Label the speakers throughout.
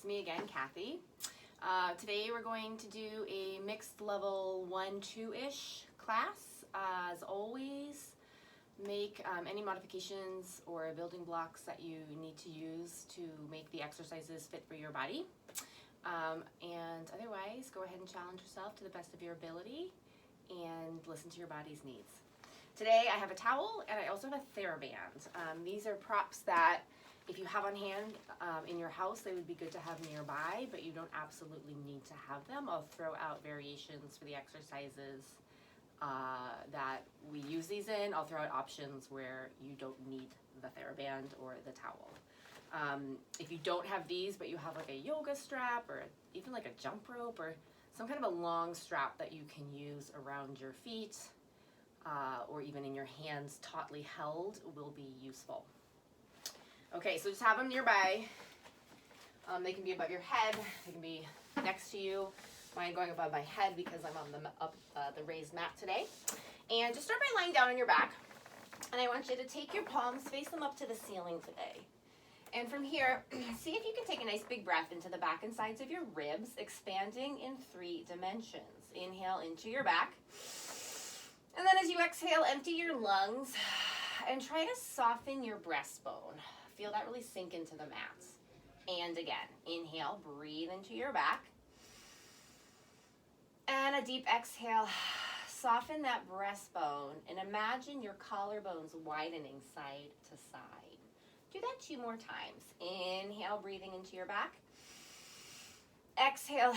Speaker 1: me again, Kathy. Today we're going to do a mixed level 1-2-ish class. As always, make any modifications or building blocks that you need to use to make the exercises fit for your body. And otherwise, go ahead and challenge yourself to the best of your ability and listen to your body's needs. Today I have a towel and I also have a TheraBand. These are props that if you have on hand in your house, they would be good to have nearby, but you don't absolutely need to have them. I'll throw out variations for the exercises that we use these in. I'll throw out options where you don't need the TheraBand or the towel. If you don't have these, but you have like a yoga strap or even like a jump rope or some kind of a long strap that you can use around your feet or even in your hands tautly held will be useful. Okay, so just have them nearby. They can be above your head, they can be next to you. Mine going above my head because I'm on the raised mat today. And just start by lying down on your back. And I want you to take your palms, face them up to the ceiling today. And from here, see if you can take a nice big breath into the back and sides of your ribs, expanding in 3 dimensions. Inhale into your back. And then as you exhale, empty your lungs and try to soften your breastbone. Feel that really sink into the mat. And again, inhale, breathe into your back. And a deep exhale, soften that breastbone and imagine your collarbones widening side to side. Do that 2 more times. Inhale, breathing into your back. Exhale,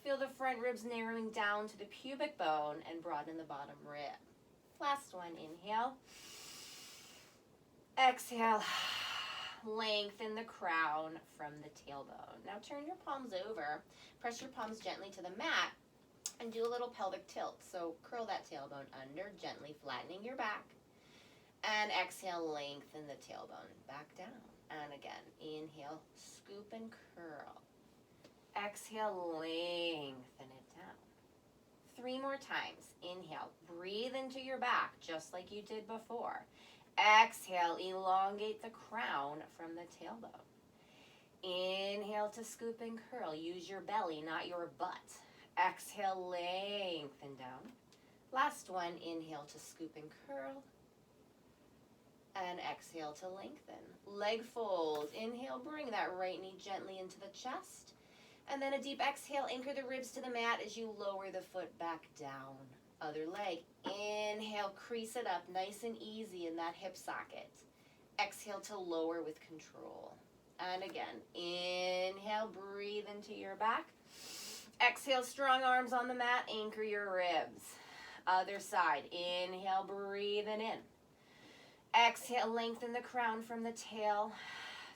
Speaker 1: feel the front ribs narrowing down to the pubic bone and broaden the bottom rib. Last one, inhale. Exhale, lengthen the crown from the tailbone. Now turn your palms over, press your palms gently to the mat, and do a little pelvic tilt. So curl that tailbone under, gently flattening your back. And exhale, lengthen the tailbone back down. And again, inhale, scoop and curl. Exhale, lengthen it down. 3 more times. Inhale, breathe into your back just like you did before. Exhale, elongate the crown from the tailbone. Inhale to scoop and curl. Use your belly, not your butt. Exhale, lengthen down. Last one, inhale to scoop and curl. And exhale to lengthen. Leg fold. Inhale, bring that right knee gently into the chest. And then a deep exhale, anchor the ribs to the mat as you lower the foot back down. Other leg. Inhale, crease it up nice and easy in that hip socket. Exhale to lower with control. And again, inhale, breathe into your back. Exhale, strong arms on the mat, anchor your ribs. Other side. Inhale, breathing in. Exhale, lengthen the crown from the tail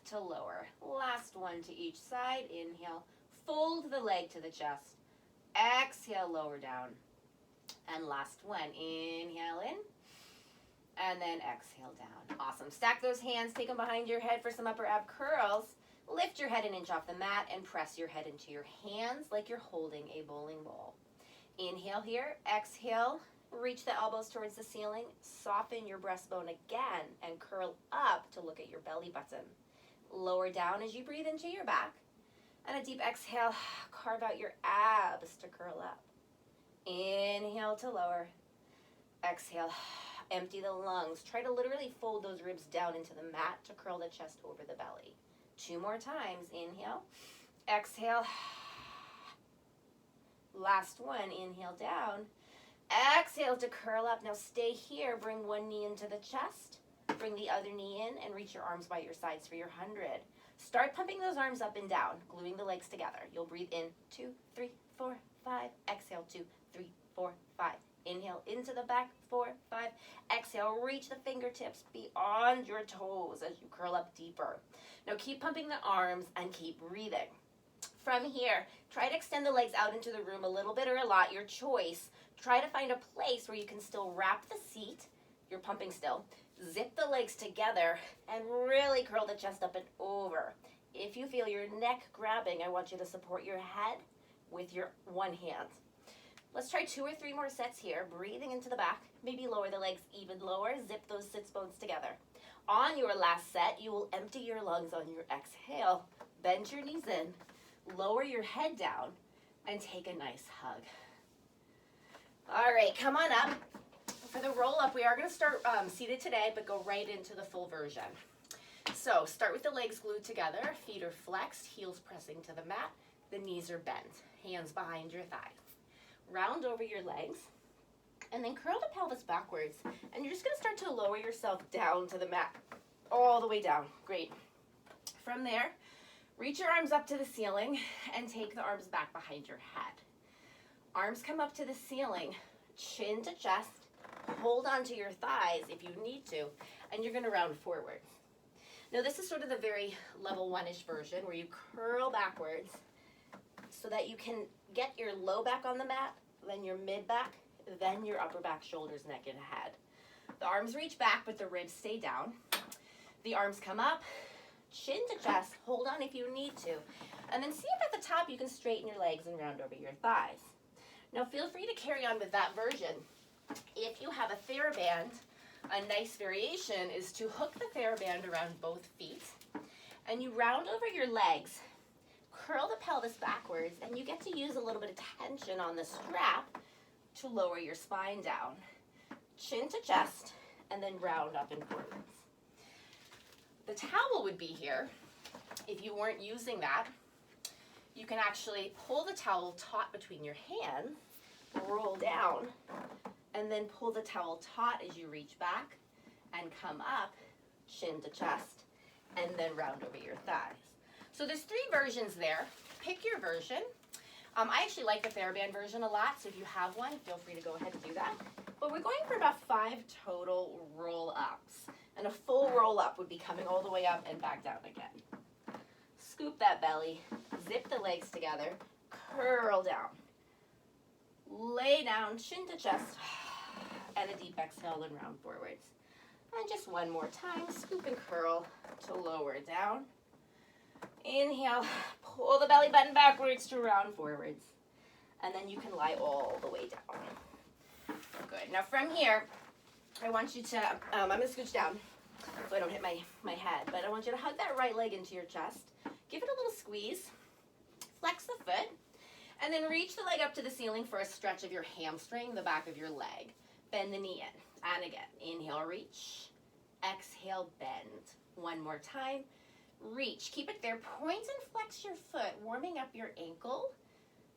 Speaker 1: to lower. Last one to each side. Inhale, fold the leg to the chest. Exhale, lower down. And last one, inhale in, and then exhale down. Awesome. Stack those hands, take them behind your head for some upper ab curls. Lift your head an inch off the mat and press your head into your hands like you're holding a bowling ball. Inhale here, exhale, reach the elbows towards the ceiling, soften your breastbone again, and curl up to look at your belly button. Lower down as you breathe into your back. And a deep exhale, carve out your abs to curl up. Inhale to lower. Exhale, empty the lungs. Try to literally fold those ribs down into the mat to curl the chest over the belly. 2 more times. Inhale. Exhale. Last one. Inhale down. Exhale to curl up. Now stay here. Bring one knee into the chest. Bring the other knee in and reach your arms by your sides for your 100. Start pumping those arms up and down, gluing the legs together. You'll breathe in 2, 3, 4, 5. Exhale 2, 3, 4, 5. Inhale into the back, 4, 5. Exhale, reach the fingertips beyond your toes as you curl up deeper. Now keep pumping the arms and keep breathing. From here, try to extend the legs out into the room a little bit or a lot, your choice. Try to find a place where you can still wrap the seat. You're pumping still. Zip the legs together and really curl the chest up and over. If you feel your neck grabbing, I want you to support your head with your one hand. Let's try 2 or 3 more sets here. Breathing into the back. Maybe lower the legs even lower. Zip those sits bones together. On your last set, you will empty your lungs on your exhale. bend your knees in, lower your head down, and take a nice hug. All right, come on up. For the roll up, we are going to start seated today, but go right into the full version. So start with the legs glued together, feet are flexed, heels pressing to the mat, the knees are bent, hands behind your thighs. Round over your legs, and then curl the pelvis backwards, and you're just going to start to lower yourself down to the mat, all the way down. Great. From there, reach your arms up to the ceiling and take the arms back behind your head. Arms come up to the ceiling, chin to chest, hold onto your thighs if you need to, and you're going to round forward. Now this is sort of the very level one-ish version where you curl backwards so that you can get your low back on the mat, then your mid back, then your upper back, shoulders, neck, and head. The arms reach back, but the ribs stay down. The arms come up, chin to chest, hold on if you need to, and then see if at the top you can straighten your legs and round over your thighs. Now feel free to carry on with that version. If you have a TheraBand, a nice variation is to hook the TheraBand around both feet, and you round over your legs, curl the pelvis backwards, and you get to use a little bit of tension on the strap to lower your spine down. Chin to chest, and then round up and forwards. The towel would be here. If you weren't using that, you can actually pull the towel taut between your hands, roll down, and then pull the towel taut as you reach back and come up, chin to chest, and then round over your thighs. So there's 3 versions there. Pick your version. I actually like the TheraBand version a lot, so if you have one, feel free to go ahead and do that. But we're going for about 5 total roll-ups. And a full roll-up would be coming all the way up and back down again. Scoop that belly, zip the legs together, curl down. Lay down, chin to chest, and a deep exhale and round forwards. And just one more time, scoop and curl to lower down. Inhale, pull the belly button backwards to round forwards. And then you can lie all the way down. Good. Now from here, I want you to, I'm going to scooch down so I don't hit my head, but I want you to hug that right leg into your chest. Give it a little squeeze. Flex the foot. And then reach the leg up to the ceiling for a stretch of your hamstring, the back of your leg. Bend the knee in. And again, inhale, reach. Exhale, bend. One more time. Reach. Keep it there. Point and flex your foot, warming up your ankle,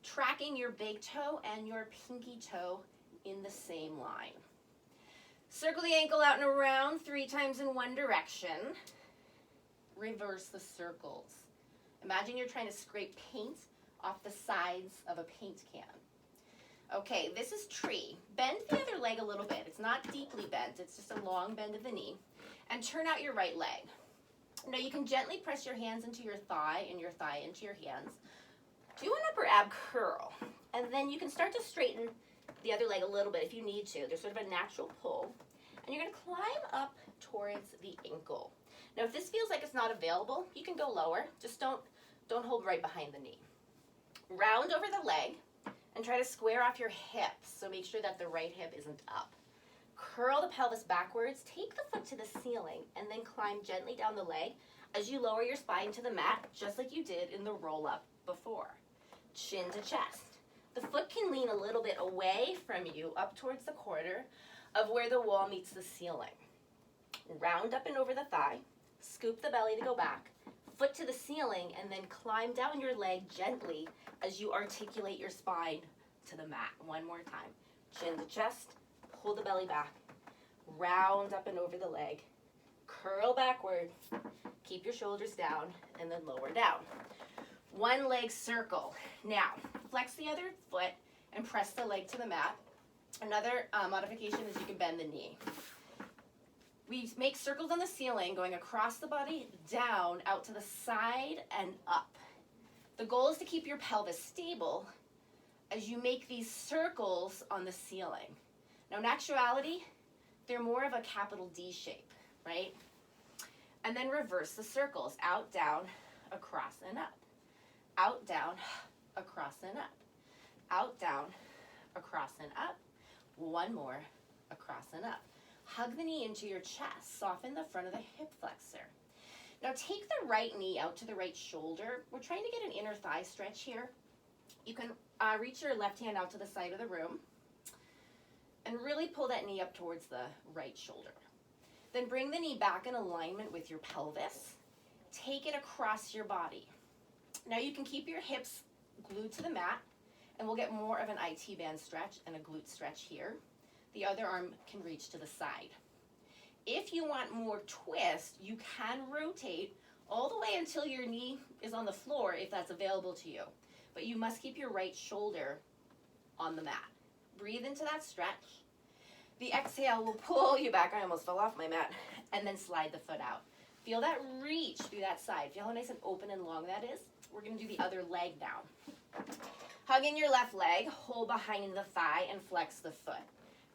Speaker 1: tracking your big toe and your pinky toe in the same line. Circle the ankle out and around 3 times in one direction. Reverse the circles. Imagine you're trying to scrape paint off the sides of a paint can. Okay, this is tree. Bend the other leg a little bit. It's not deeply bent. It's just a long bend of the knee. And turn out your right leg. Now you can gently press your hands into your thigh and your thigh into your hands. Do an upper ab curl. And then you can start to straighten the other leg a little bit if you need to. There's sort of a natural pull. And you're going to climb up towards the ankle. Now if this feels like it's not available, you can go lower. Just don't hold right behind the knee. Round over the leg and try to square off your hips. So make sure that the right hip isn't up. Curl the pelvis backwards, take the foot to the ceiling, and then climb gently down the leg as you lower your spine to the mat, just like you did in the roll-up before. Chin to chest. The foot can lean a little bit away from you, up towards the corner of where the wall meets the ceiling. Round up and over the thigh, scoop the belly to go back, foot to the ceiling, and then climb down your leg gently as you articulate your spine to the mat. One more time. Chin to chest, pull the belly back, round up and over the leg, curl backward, keep your shoulders down, and then lower down. One leg circle. Now, flex the other foot and press the leg to the mat. Another modification is you can bend the knee. We make circles on the ceiling going across the body, down, out to the side, and up. The goal is to keep your pelvis stable as you make these circles on the ceiling. Now, in actuality, they're more of a capital D shape, right? And then reverse the circles. Out, down, across, and up. Out, down, across, and up. Out, down, across, and up. One more, across, and up. Hug the knee into your chest. Soften the front of the hip flexor. Now take the right knee out to the right shoulder. We're trying to get an inner thigh stretch here. You can reach your left hand out to the side of the room and really pull that knee up towards the right shoulder. Then bring the knee back in alignment with your pelvis. Take it across your body. Now you can keep your hips glued to the mat, and we'll get more of an IT band stretch and a glute stretch here. The other arm can reach to the side. If you want more twist, you can rotate all the way until your knee is on the floor if that's available to you. But you must keep your right shoulder on the mat. Breathe into that stretch. The exhale will pull you back. I almost fell off my mat. And then slide the foot out. Feel that reach through that side. Feel how nice and open and long that is? We're going to do the other leg now. Hug in your left leg, hold behind the thigh, and flex the foot.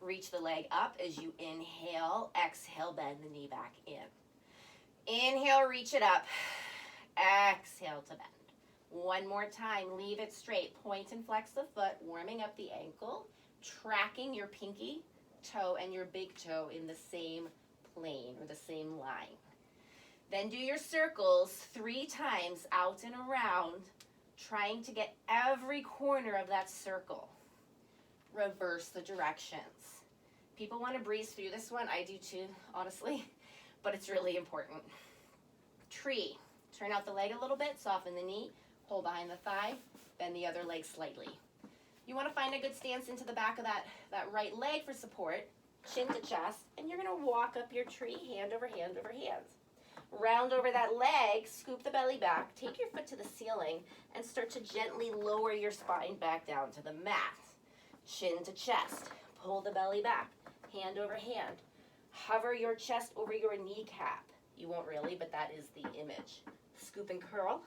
Speaker 1: Reach the leg up as you inhale. Exhale, bend the knee back in. Inhale, reach it up. Exhale to bend. One more time, leave it straight. Point and flex the foot, warming up the ankle, tracking your pinky toe and your big toe in the same plane or the same line. Then do your circles 3 times out and around, trying to get every corner of that circle. Reverse the directions. People want to breeze through this one. I do too, honestly, but it's really important. Tree. Turn out the leg a little bit, soften the knee, hold behind the thigh, bend the other leg slightly. You want to find a good stance into the back of that right leg for support, chin to chest, and you're going to walk up your tree, hand over hand over hands. Round over that leg, scoop the belly back, take your foot to the ceiling, and start to gently lower your spine back down to the mat. Chin to chest, pull the belly back, hand over hand. Hover your chest over your kneecap. You won't really, but that is the image. Scoop and curl,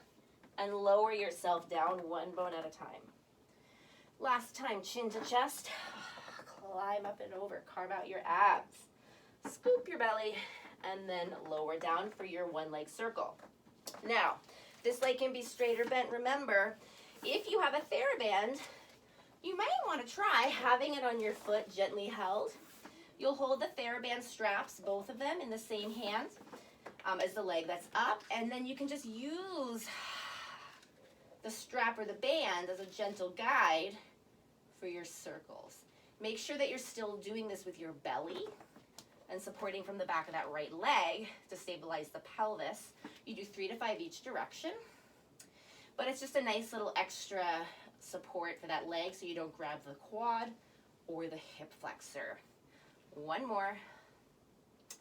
Speaker 1: and lower yourself down one bone at a time. Last time, chin to chest, climb up and over, carve out your abs. Scoop your belly, and then lower down for your one leg circle. Now, this leg can be straight or bent. Remember, if you have a TheraBand, you might want to try having it on your foot gently held. You'll hold the TheraBand straps, both of them in the same hand as the leg that's up, and then you can just use the strap or the band as a gentle guide for your circles. Make sure that you're still doing this with your belly and supporting from the back of that right leg to stabilize the pelvis. You do 3 to 5 each direction, but it's just a nice little extra support for that leg so you don't grab the quad or the hip flexor. One more.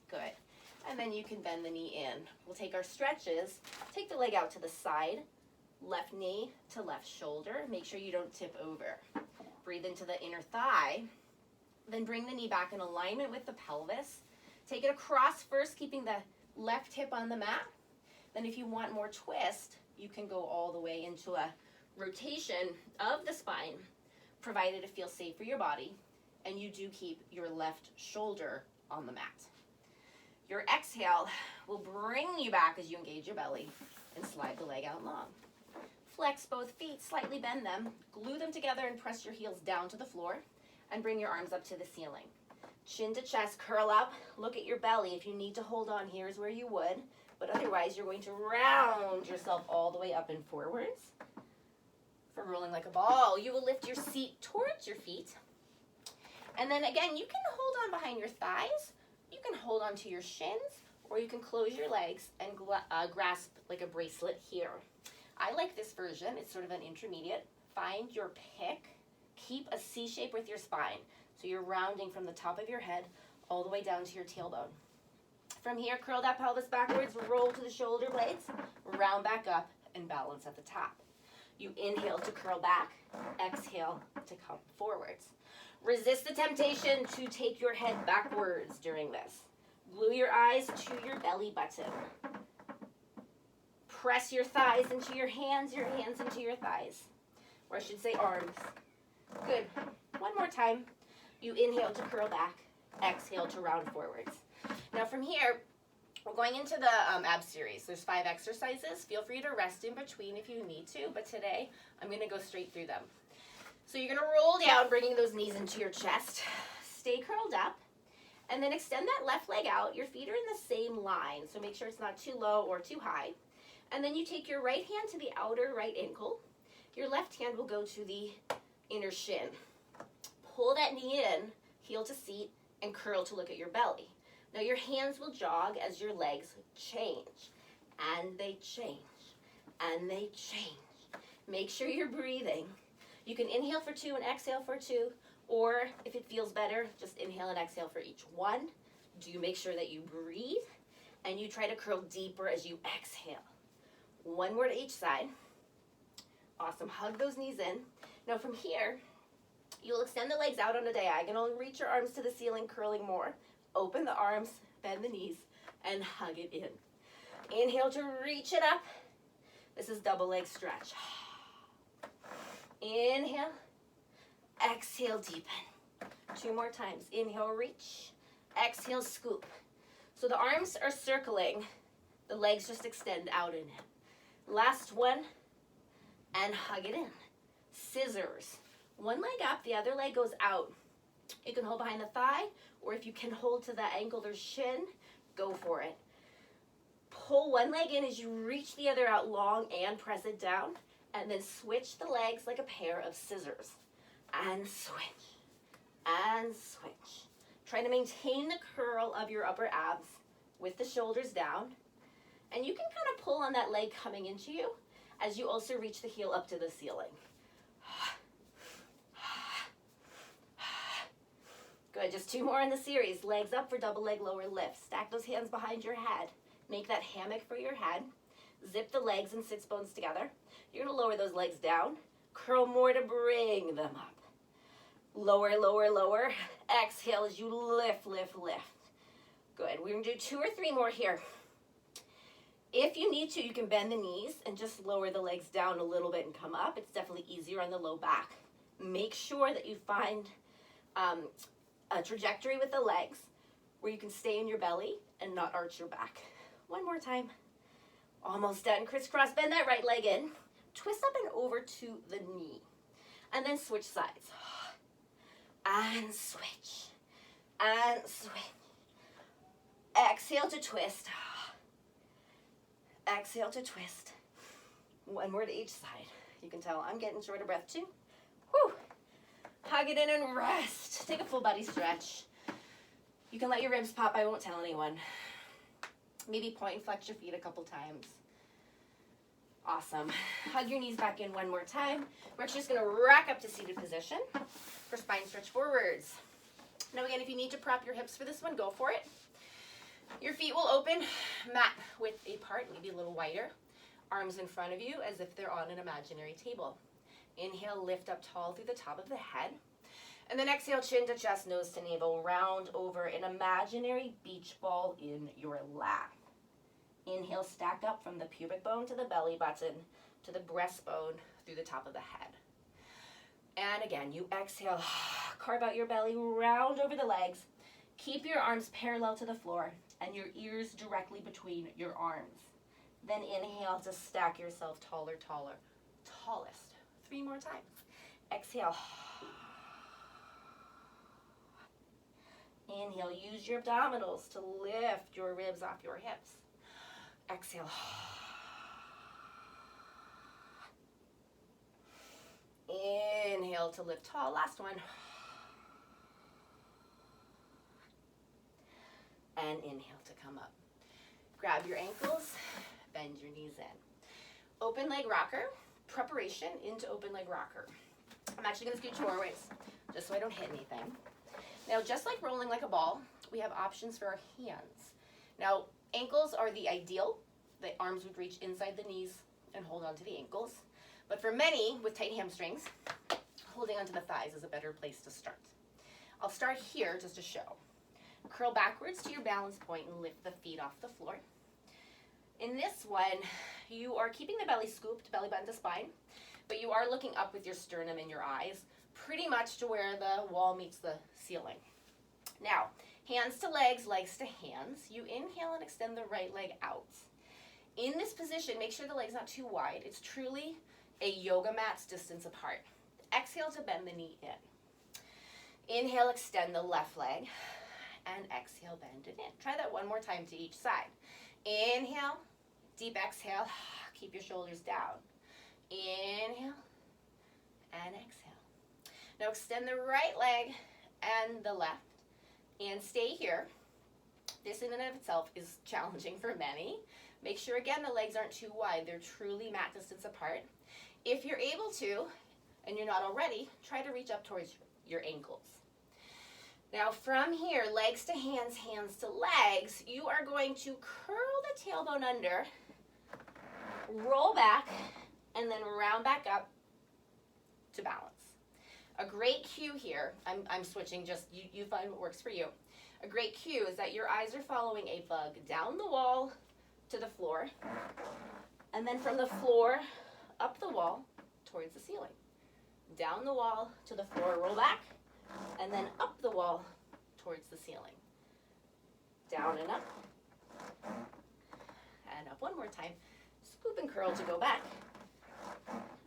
Speaker 1: Good. And then you can bend the knee in. We'll take our stretches. Take the leg out to the side, left knee to left shoulder. Make sure you don't tip over. Breathe into the inner thigh. Then bring the knee back in alignment with the pelvis. Take it across first, keeping the left hip on the mat. Then if you want more twist, you can go all the way into a rotation of the spine, provided it feels safe for your body, and you do keep your left shoulder on the mat. Your exhale will bring you back as you engage your belly and slide the leg out long. Flex both feet, slightly bend them, glue them together and press your heels down to the floor and bring your arms up to the ceiling. Chin to chest, curl up, look at your belly. If you need to hold on, here's where you would, but otherwise you're going to round yourself all the way up and forwards. For rolling like a ball, you will lift your seat towards your feet. And then again, you can hold on behind your thighs, you can hold on to your shins, or you can close your legs and grasp like a bracelet here. I like this version. It's sort of an intermediate. Find your pick. Keep a C shape with your spine. So you're rounding from the top of your head all the way down to your tailbone. From here, curl that pelvis backwards, roll to the shoulder blades, round back up, and balance at the top. You inhale to curl back, exhale to come forwards. Resist the temptation to take your head backwards during this. Glue your eyes to your belly button. Press your thighs into your hands into your thighs. Or I should say arms. Good. One more time. You inhale to curl back, exhale to round forwards. Now from here, we're going into the ab series. There's 5 exercises. Feel free to rest in between if you need to, but today I'm going to go straight through them. So you're going to roll down, bringing those knees into your chest. Stay curled up, And then extend that left leg out. Your feet are in the same line, so make sure it's not too low or too high. And then you take your right hand to the outer right ankle. Your left hand will go to the inner shin. Pull that knee in, heel to seat, and curl to look at your belly. Now your hands will jog as your legs change. And they change. And they change. Make sure you're breathing. You can inhale for 2 and exhale for 2, or if it feels better, just inhale and exhale for each one. Do make sure that you breathe, and you try to curl deeper as you exhale. 1 more to each side. Awesome, hug those knees in. Now from here, you'll extend the legs out on a diagonal, reach your arms to the ceiling, curling more. Open the arms, bend the knees, and hug it in. Inhale to reach it up. This is double leg stretch. Inhale, exhale, deepen. 2 more times. Inhale, reach. Exhale, scoop. So the arms are circling. The legs just extend out and in. Last one, and hug it in. Scissors. 1 leg up, the other leg goes out. You can hold behind the thigh, or if you can hold to the ankle or shin, go for it. Pull 1 leg in as you reach the other out long and press it down, and then switch the legs like a pair of scissors. And switch, and switch. Try to maintain the curl of your upper abs with the shoulders down, and you can kind of pull on that leg coming into you as you also reach the heel up to the ceiling. Good, just 2 more in the series. Legs up for double leg lower lift. Stack those hands behind your head. Make that hammock for your head. Zip the legs and sits bones together. You're gonna lower those legs down. Curl more to bring them up. Lower, lower, lower. Exhale as you lift, lift, lift. Good, we're gonna do 2 or 3 more here. If you need to, you can bend the knees and just lower the legs down a little bit and come up. It's definitely easier on the low back. Make sure that you find a trajectory with the legs where you can stay in your belly and not arch your back. 1 more time. Almost done. Crisscross, bend that right leg in. Twist up and over to the knee. And then switch sides. And switch. And switch. Exhale to twist. Exhale to twist. 1 more to each side. You can tell I'm getting short of breath too. Whew. Hug it in and rest. Take a full body stretch. You can let your ribs pop. I won't tell anyone. Maybe point and flex your feet a couple times. Awesome. Hug your knees back in 1 more time. We're actually just going to rack up to seated position for spine stretch forwards. Now again, if you need to prop your hips for this one, go for it. Your feet will open, mat width apart, maybe a little wider. Arms in front of you as if they're on an imaginary table. Inhale, lift up tall through the top of the head. And then exhale, chin to chest, nose to navel, round over an imaginary beach ball in your lap. Inhale, stack up from the pubic bone to the belly button to the breastbone through the top of the head. And again, you exhale, carve out your belly, round over the legs. Keep your arms parallel to the floor and your ears directly between your arms. Then inhale to stack yourself taller, taller, tallest. 3 more times. Exhale. Inhale, use your abdominals to lift your ribs off your hips. Exhale. Inhale to lift tall. Last one. And inhale to come up. Grab your ankles, bend your knees in. Open leg rocker, preparation into open leg rocker. I'm actually gonna scooch forwards just so I don't hit anything. Now, just like rolling like a ball, we have options for our hands. Now, ankles are the ideal. The arms would reach inside the knees and hold onto the ankles. But for many with tight hamstrings, holding onto the thighs is a better place to start. I'll start here just to show. Curl backwards to your balance point and lift the feet off the floor. In this one, you are keeping the belly scooped, belly button to spine, but you are looking up with your sternum and your eyes, pretty much to where the wall meets the ceiling. Now, hands to legs, legs to hands. You inhale and extend the right leg out. In this position, make sure the leg's not too wide. It's truly a yoga mat's distance apart. Exhale to bend the knee in. Inhale, extend the left leg. and exhale, bend it in. Try that one more time to each side. Inhale, deep exhale, keep your shoulders down. Inhale and exhale. Now extend the right leg and the left and stay here. This in and of itself is challenging for many. Make sure again the legs aren't too wide. They're truly mat distance apart. If you're able to, and you're not already, try to reach up towards your ankles. Now from here, legs to hands, hands to legs, you are going to curl the tailbone under, roll back, and then round back up to balance. A great cue here, I'm switching, just you find what works for you. A great cue is that your eyes are following a bug down the wall to the floor, and then from the floor up the wall towards the ceiling. Down the wall to the floor, roll back, and then up the wall towards the ceiling. Down and up one more time. Scoop and curl to go back,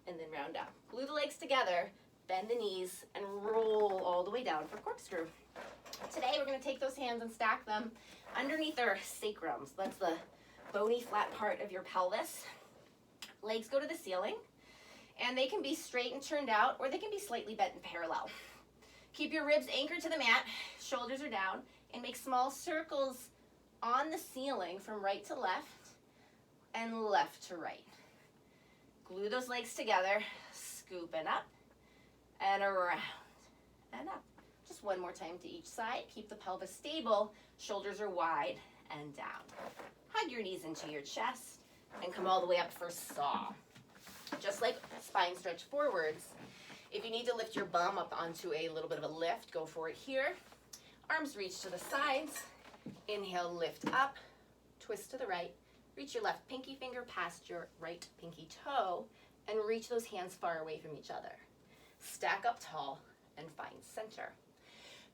Speaker 1: and then round up. Glue the legs together, bend the knees, and roll all the way down for corkscrew. Today we're going to take those hands and stack them underneath our sacrums. That's the bony flat part of your pelvis. Legs go to the ceiling, and they can be straight and turned out, or they can be slightly bent and parallel. Keep your ribs anchored to the mat, shoulders are down, and make small circles on the ceiling from right to left and left to right. Glue those legs together, scoop and up and around and up. Just one more time to each side. Keep the pelvis stable, shoulders are wide and down. Hug your knees into your chest and come all the way up for saw. Just like spine stretch forwards. If you need to lift your bum up onto a little bit of a lift, go for it here. Arms reach to the sides. Inhale, lift up, twist to the right. Reach your left pinky finger past your right pinky toe and reach those hands far away from each other. Stack up tall and find center.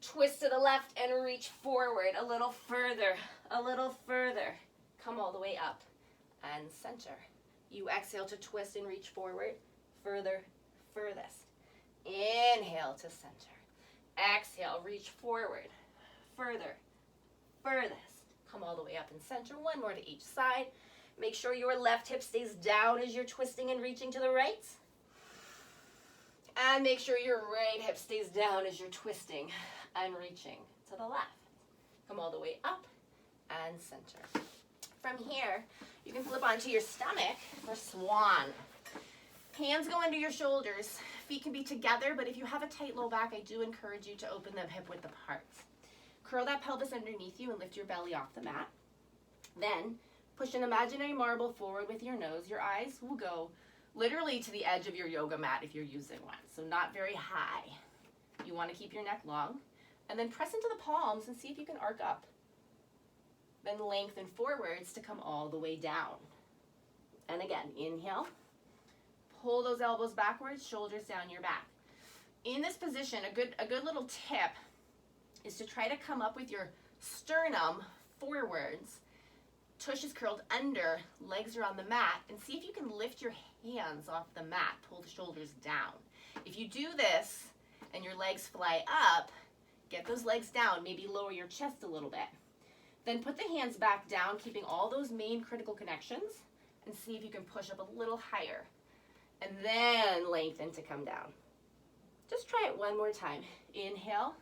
Speaker 1: Twist to the left and reach forward a little further, a little further. Come all the way up and center. You exhale to twist and reach forward, further, furthest. Inhale to center. Exhale, reach forward, further, furthest. Come all the way up and center. One more to each side. Make sure your left hip stays down as you're twisting and reaching to the right. And make sure your right hip stays down as you're twisting and reaching to the left. Come all the way up and center. From here, you can flip onto your stomach for swan. Hands go under your shoulders. Feet can be together, but if you have a tight low back, I do encourage you to open them hip width apart. Curl that pelvis underneath you and lift your belly off the mat. Then push an imaginary marble forward with your nose. Your eyes will go literally to the edge of your yoga mat if you're using one, so not very high. You want to keep your neck long. And then press into the palms and see if you can arc up. Then lengthen forwards to come all the way down. And again, inhale. Pull those elbows backwards, shoulders down your back. In this position, a good little tip is to try to come up with your sternum forwards. Tush is curled under, legs are on the mat, and see if you can lift your hands off the mat, pull the shoulders down. If you do this and your legs fly up, get those legs down, maybe lower your chest a little bit. Then put the hands back down, keeping all those main critical connections, and see if you can push up a little higher. And then lengthen to come down. Just try it one more time. Inhale,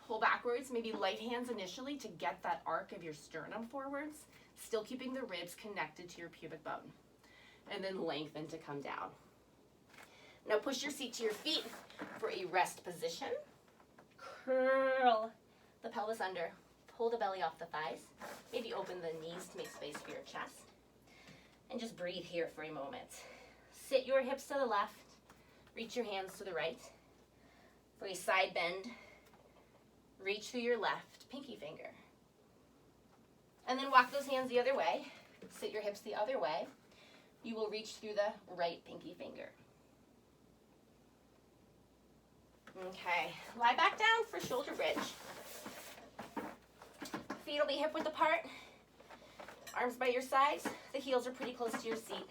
Speaker 1: pull backwards, maybe light hands initially to get that arc of your sternum forwards, still keeping the ribs connected to your pubic bone. And then lengthen to come down. Now push your seat to your feet for a rest position. Curl the pelvis under, pull the belly off the thighs, maybe open the knees to make space for your chest. And just breathe here for a moment. Sit your hips to the left, reach your hands to the right. For a side bend, reach through your left pinky finger. And then walk those hands the other way. Sit your hips the other way. You will reach through the right pinky finger. Okay, lie back down for shoulder bridge. Feet will be hip width apart. Arms by your sides. The heels are pretty close to your seat.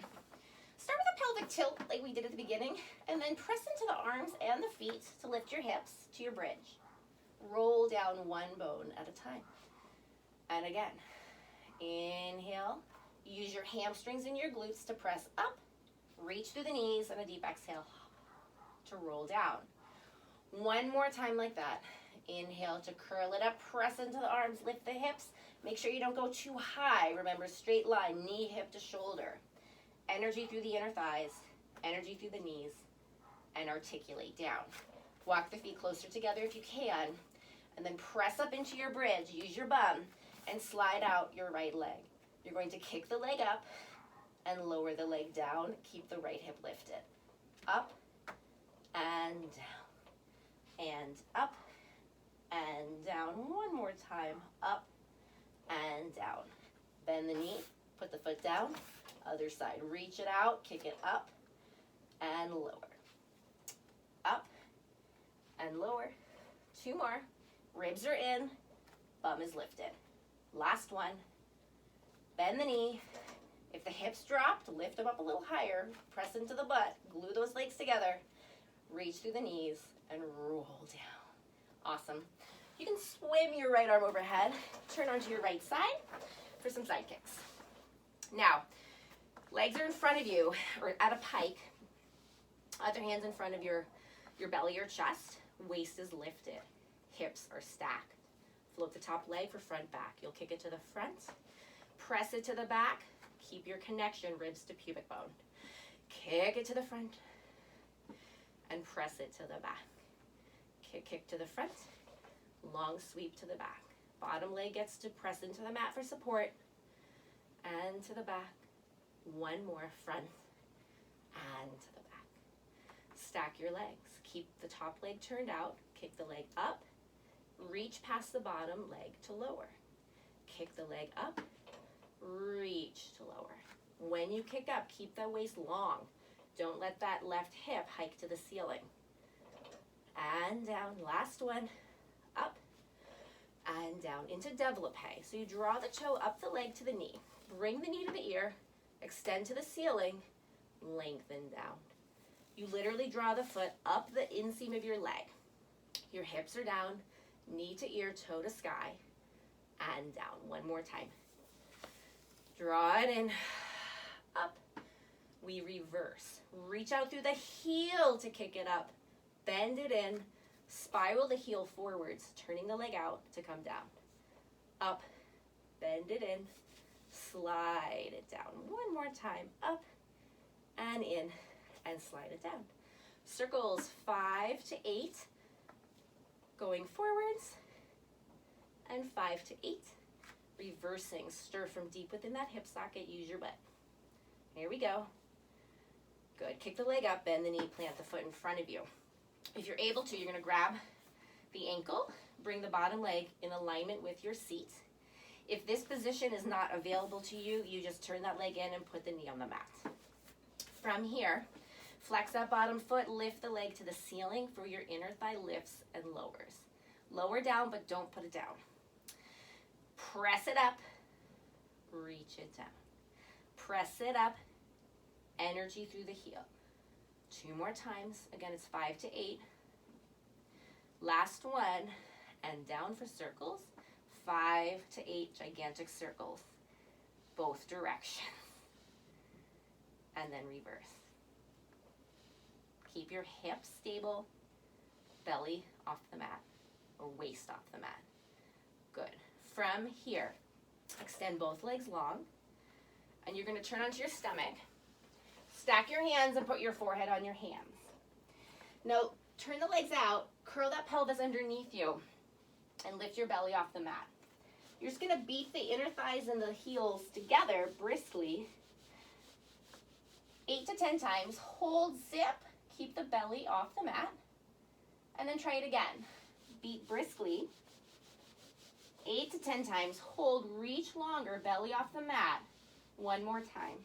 Speaker 1: Start with a pelvic tilt like we did at the beginning, and then press into the arms and the feet to lift your hips to your bridge. Roll down one bone at a time. And again, inhale. Use your hamstrings and your glutes to press up. Reach through the knees and a deep exhale to roll down. One more time like that. Inhale to curl it up, press into the arms, lift the hips. Make sure you don't go too high. Remember, straight line, knee, hip to shoulder. Energy through the inner thighs, energy through the knees, and articulate down. Walk the feet closer together if you can, and then press up into your bridge. Use your bum and slide out your right leg. You're going to kick the leg up and lower the leg down. Keep the right hip lifted. Up and down, and up and down. One more time, up and down. Bend the knee, put the foot down. Other side, reach it out, kick it up and lower. Up and lower. Two more. Ribs are in, bum is lifted. Last one. Bend the knee. If the hips dropped, lift them up a little higher. Press into the butt. Glue those legs together. Reach through the knees and roll down. Awesome. You can swim your right arm overhead. Turn onto your right side for some side kicks. Now, legs are in front of you or at a pike. Other hands in front of your belly or chest. Waist is lifted. Hips are stacked. Float the top leg for front back. You'll kick it to the front. Press it to the back. Keep your connection, ribs to pubic bone. Kick it to the front. And press it to the back. Kick to the front. Long sweep to the back. Bottom leg gets to press into the mat for support. And to the back. One more, front and to the back. Stack your legs. Keep the top leg turned out. Kick the leg up. Reach past the bottom leg to lower. Kick the leg up. Reach to lower. When you kick up, keep that waist long. Don't let that left hip hike to the ceiling. And down. Last one. Up and down into développé. So you draw the toe up the leg to the knee. Bring the knee to the ear. Extend to the ceiling. Lengthen down. You literally draw the foot up the inseam of your leg. Your hips are down. Knee to ear, toe to sky. And down. One more time. Draw it in. Up. We reverse. Reach out through the heel to kick it up. Bend it in. Spiral the heel forwards, turning the leg out to come down. Up. Bend it in. Slide it down. One more time. Up and in and slide it down. Circles 5 to 8. Going forwards. And 5 to 8. Reversing. Stir from deep within that hip socket. Use your butt. Here we go. Good. Kick the leg up. Bend the knee. Plant the foot in front of you. If you're able to, you're going to grab the ankle. Bring the bottom leg in alignment with your seat. If this position is not available to you, you just turn that leg in and put the knee on the mat. From here, flex that bottom foot, lift the leg to the ceiling for your inner thigh lifts and lowers. Lower down, but don't put it down. Press it up, reach it down. Press it up, energy through the heel. 2 more times. Again, it's 5 to 8. Last one, and down for circles. 5 to 8 gigantic circles, both directions. And then reverse. Keep your hips stable, belly off the mat, or waist off the mat. Good. From here, extend both legs long, and you're going to turn onto your stomach. Stack your hands and put your forehead on your hands. Now, turn the legs out, curl that pelvis underneath you, and lift your belly off the mat. You're just going to beat the inner thighs and the heels together briskly. 8 to 10 times. Hold, zip, keep the belly off the mat, and then try it again. Beat briskly. 8 to 10 times. Hold, reach longer, belly off the mat. One more time.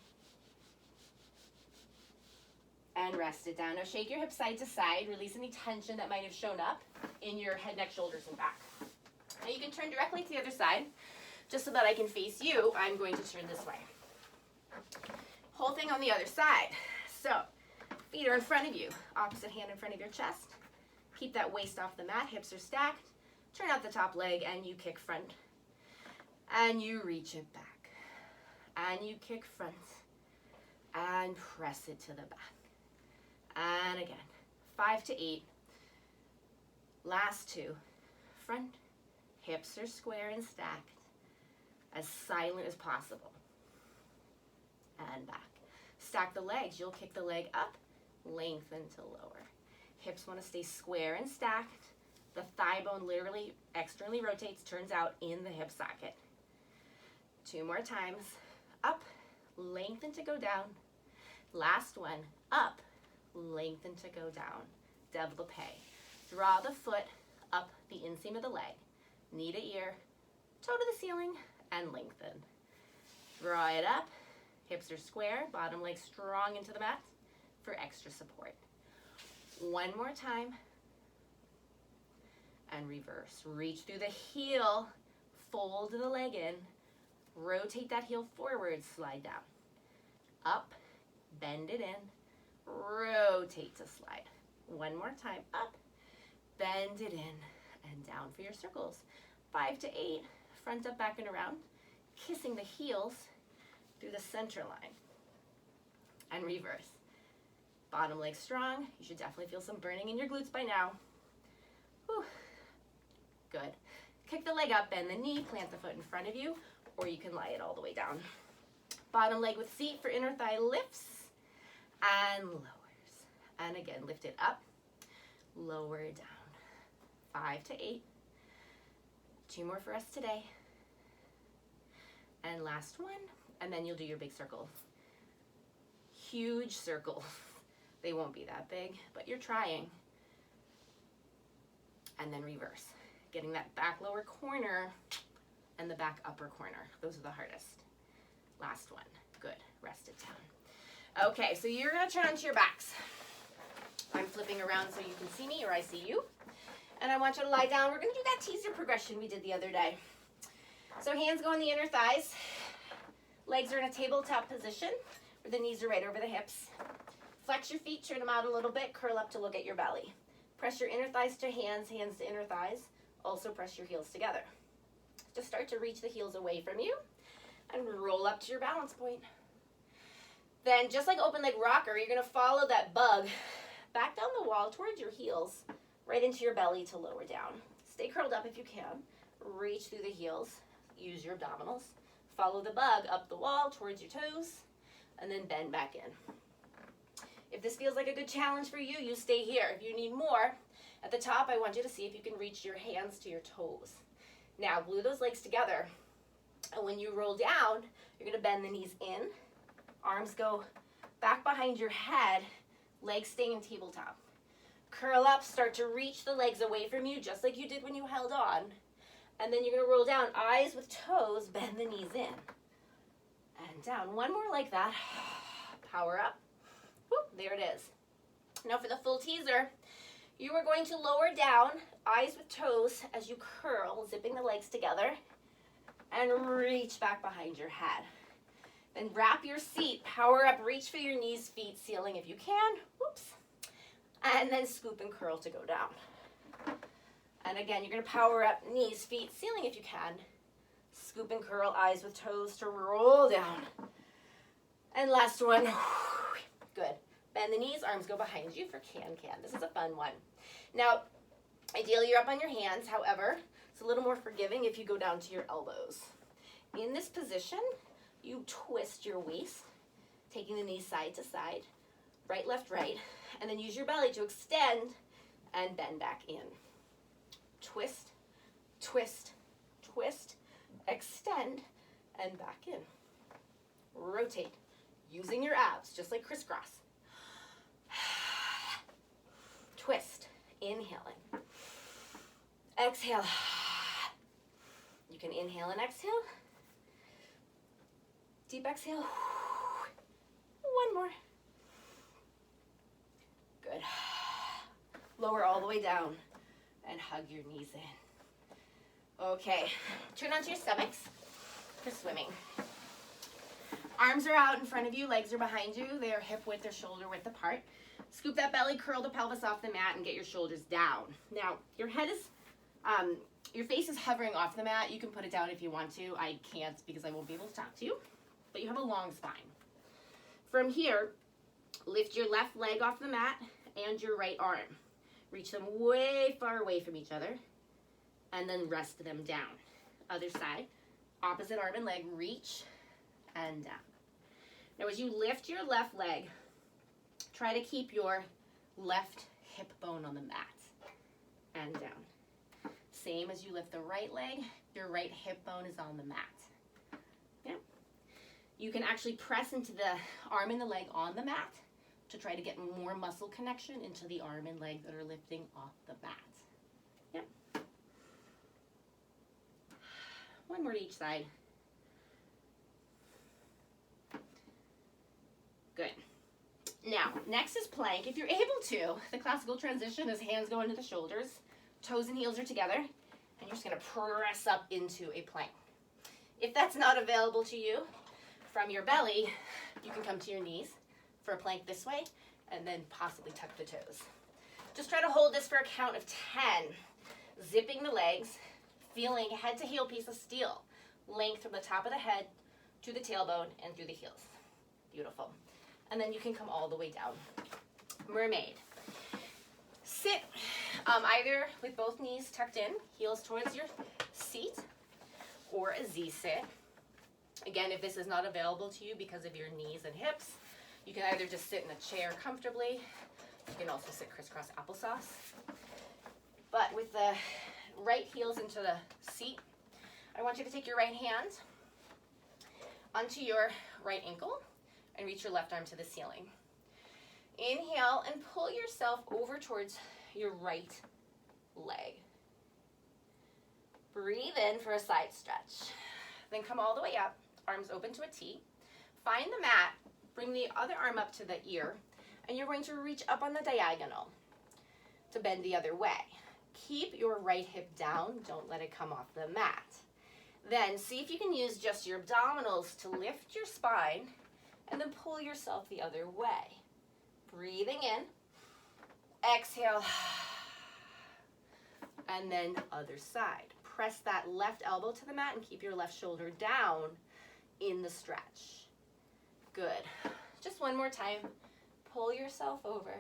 Speaker 1: And rest it down. Now shake your hips side to side. Release any tension that might have shown up in your head, neck, shoulders, and back. Now you can turn directly to the other side. Just so that I can face you, I'm going to turn this way. Whole thing on the other side. So, feet are in front of you. Opposite hand in front of your chest. Keep that waist off the mat. Hips are stacked. Turn out the top leg and you kick front. And you reach it back. And you kick front. And press it to the back. And again, 5 to 8. Last 2. Front, hips are square and stacked. As silent as possible. And back. Stack the legs. You'll kick the leg up, lengthen to lower. Hips want to stay square and stacked. The thigh bone literally externally rotates, turns out in the hip socket. 2 more times. Up, lengthen to go down. Last one. Up, lengthen to go down. Développé. Draw the foot up the inseam of the leg. Knee to ear, toe to the ceiling, and lengthen. Draw it up. Hips are square, bottom leg strong into the mat for extra support. 1 more time. And reverse. Reach through the heel, fold the leg in, rotate that heel forward, slide down. Up, bend it in, rotate to slide. 1 more time. Up, bend it in, and down for your circles. 5 to 8, front up, back, and around, kissing the heels through the center line. And reverse. Bottom leg strong. You should definitely feel some burning in your glutes by now. Whew. Good. Kick the leg up, bend the knee, plant the foot in front of you, or you can lie it all the way down. Bottom leg with seat for inner thigh lifts and lowers. And again, lift it up, lower down. 5 to 8. 2 more for us today. And last one, and then you'll do your big circle. Huge circle. They won't be that big, but you're trying. And then reverse. Getting that back lower corner and the back upper corner. Those are the hardest. Last one. Good. Rest it down. Okay, so you're going to turn onto your backs. I'm flipping around so you can see me or I see you. And I want you to lie down. We're going to do that teaser progression we did the other day. So hands go on the inner thighs. Legs are in a tabletop position where the knees are right over the hips. Flex your feet, turn them out a little bit, curl up to look at your belly. Press your inner thighs to hands, hands to inner thighs. Also press your heels together. Just start to reach the heels away from you and roll up to your balance point. Then just like open leg rocker, you're gonna follow that bug back down the wall towards your heels, right into your belly to lower down. Stay curled up if you can. Reach through the heels, use your abdominals. Follow the bug up the wall towards your toes, and then bend back in. If this feels like a good challenge for you, you stay here. If you need more, at the top, I want you to see if you can reach your hands to your toes. Now, glue those legs together, and when you roll down, you're gonna bend the knees in, arms go back behind your head, legs staying in tabletop. Curl up, start to reach the legs away from you, just like you did when you held on. And then you're gonna roll down, eyes with toes, bend the knees in. And down, 1 more like that. Power up. Whoop, there it is. Now for the full teaser, you are going to lower down, eyes with toes, as you curl, zipping the legs together, and reach back behind your head. Then wrap your seat, power up, reach for your knees, feet, ceiling if you can. Whoops. And then scoop and curl to go down. And again, you're gonna power up, knees, feet, ceiling if you can. Scoop and curl, eyes with toes to roll down. And last one. Good. Bend the knees, arms go behind you for can-can. This is a fun one. Now, ideally you're up on your hands. However, it's a little more forgiving if you go down to your elbows. In this position, you twist your waist, taking the knees side to side, right, left, right, and then use your belly to extend and bend back in. Twist, twist, twist, extend, and back in. Rotate, using your abs, just like crisscross. Twist, inhaling. Exhale. You can inhale and exhale. Deep exhale. 1 more. Good. Lower all the way down and hug your knees in. Okay, turn onto your stomachs for swimming. Arms are out in front of you, legs are behind you. They are hip width or shoulder width apart. Scoop that belly, curl the pelvis off the mat, and get your shoulders down. Now, your head is Your face is hovering off the mat. You can put it down if you want to. I can't because I won't be able to talk to you. But you have a long spine. From here, lift your left leg off the mat and your right arm. Reach them way far away from each other and then rest them down. Other side, opposite arm and leg, reach and down. Now as you lift your left leg, try to keep your left hip bone on the mat and down. Same as you lift the right leg, your right hip bone is on the mat. Yep. You can actually press into the arm and the leg on the mat to try to get more muscle connection into the arm and leg that are lifting off the mat. Yep. One more to each side. Good. Now, next is plank. If you're able to, the classical transition is hands go into the shoulders, toes and heels are together, and you're just gonna press up into a plank. If that's not available to you, from your belly, you can come to your knees for a plank this way, and then possibly tuck the toes. Just try to hold this for a count of 10, zipping the legs, feeling head to heel piece of steel, length from the top of the head to the tailbone and through the heels. Beautiful. And then you can come all the way down. Mermaid. Sit either with both knees tucked in, heels towards your seat, or a Z sit. Again, if this is not available to you because of your knees and hips, you can either just sit in a chair comfortably. You can also sit crisscross applesauce. But with the right heels into the seat, I want you to take your right hand onto your right ankle and reach your left arm to the ceiling. Inhale and pull yourself over towards your right leg. Breathe in for a side stretch. Then come all the way up, arms open to a T. Find the mat, bring the other arm up to the ear, and you're going to reach up on the diagonal to bend the other way. Keep your right hip down, don't let it come off the mat. Then see if you can use just your abdominals to lift your spine and then pull yourself the other way. Breathing in, exhale, and then other side. Press that left elbow to the mat and keep your left shoulder down in the stretch. Good. Just one more time. Pull yourself over.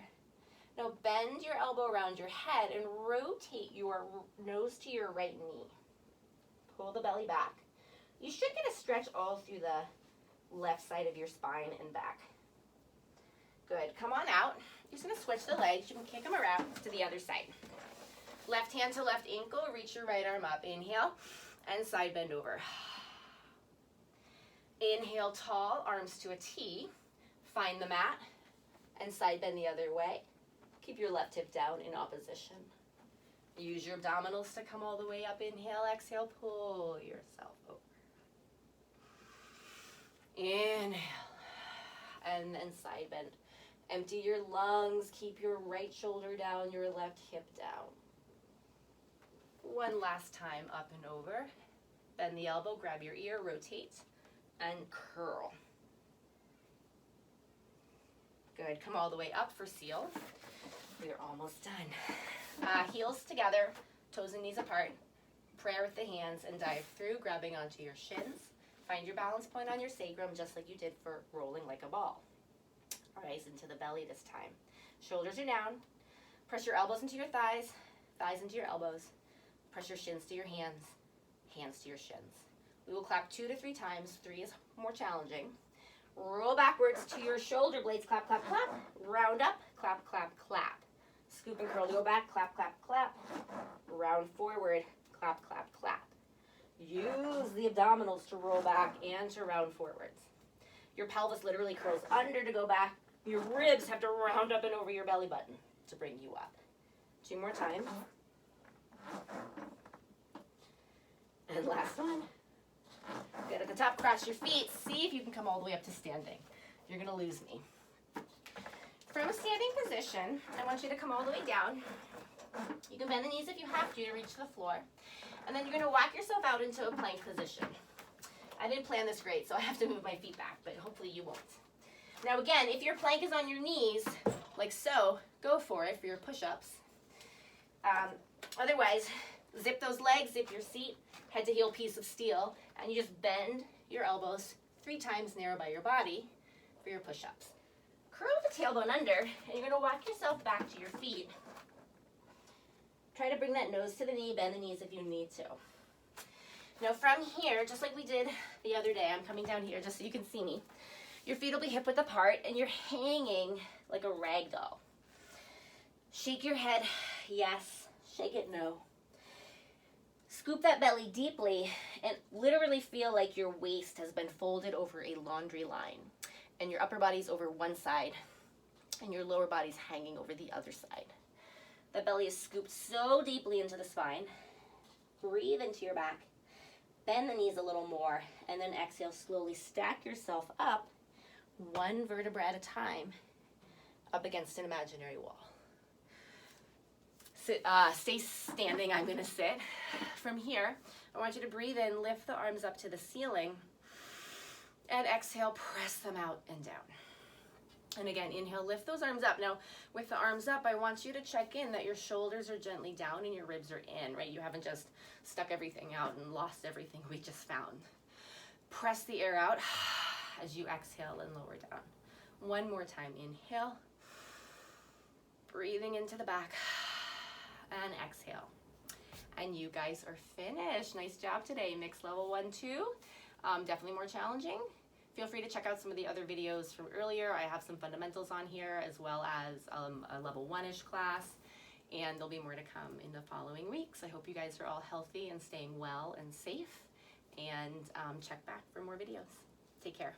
Speaker 1: Now bend your elbow around your head and rotate your nose to your right knee. Pull the belly back. You should get a stretch all through the left side of your spine and back. Good. Come on out. You're just going to switch the legs. You can kick them around to the other side. Left hand to left ankle. Reach your right arm up. Inhale and side bend over. Inhale tall, arms to a T. Find the mat and side bend the other way. Keep your left hip down in opposition. Use your abdominals to come all the way up. Inhale, exhale, pull yourself over. Inhale, and then side bend. Empty your lungs, keep your right shoulder down, your left hip down. One last time, up and over. Bend the elbow, grab your ear, rotate, and curl. Good, come all the way up for seal. We're almost done. Heels together, toes and knees apart. Prayer with the hands and dive through, grabbing onto your shins. Find your balance point on your sacrum, just like you did for rolling like a ball. Rise into the belly this time. Shoulders are down. Press your elbows into your thighs, thighs into your elbows. Press your shins to your hands, hands to your shins. We will clap 2 to 3 times. 3 is more challenging. Roll backwards to your shoulder blades. Clap, clap, clap. Round up. Clap, clap, clap. Scoop and curl to go back. Clap, clap, clap. Round forward. Clap, clap, clap. Use the abdominals to roll back and to round forwards. Your pelvis literally curls under to go back. Your ribs have to round up and over your belly button to bring you up. 2 more times. And last one. Good, at the top, cross your feet. See if you can come all the way up to standing. You're gonna lose me. From a standing position, I want you to come all the way down. You can bend the knees if you have to reach the floor. And then you're gonna walk yourself out into a plank position. I didn't plan this great, so I have to move my feet back, but hopefully you won't. Now again, if your plank is on your knees, like so, go for it for your push-ups. Otherwise, Zip those legs, zip your seat, head to heel piece of steel, and you just bend your elbows 3 times narrow by your body for your push-ups. Curl the tailbone under, and you're gonna walk yourself back to your feet. Try to bring that nose to the knee, bend the knees if you need to. Now from here, just like we did the other day, I'm coming down here just so you can see me. Your feet will be hip width apart, and you're hanging like a rag doll. Shake your head, yes. Shake it, no. Scoop that belly deeply and literally feel like your waist has been folded over a laundry line, and your upper body's over one side and your lower body's hanging over the other side. The belly is scooped so deeply into the spine. Breathe into your back. Bend the knees a little more, and then exhale, slowly stack yourself up 1 vertebra at a time up against an imaginary wall. Stay standing, I'm gonna sit. From here, I want you to breathe in, lift the arms up to the ceiling, and exhale, press them out and down. And again, inhale, lift those arms up. Now, with the arms up, I want you to check in that your shoulders are gently down and your ribs are in, right? You haven't just stuck everything out and lost everything we just found. Press the air out as you exhale and lower down. 1 more time, inhale. Breathing into the back. And exhale. And you guys are finished. Nice job today. Mixed level 1, 2. Definitely more challenging. Feel free to check out some of the other videos from earlier. I have some fundamentals on here, as well as a level 1-ish class. And there'll be more to come in the following weeks. I hope you guys are all healthy and staying well and safe. And check back for more videos. Take care.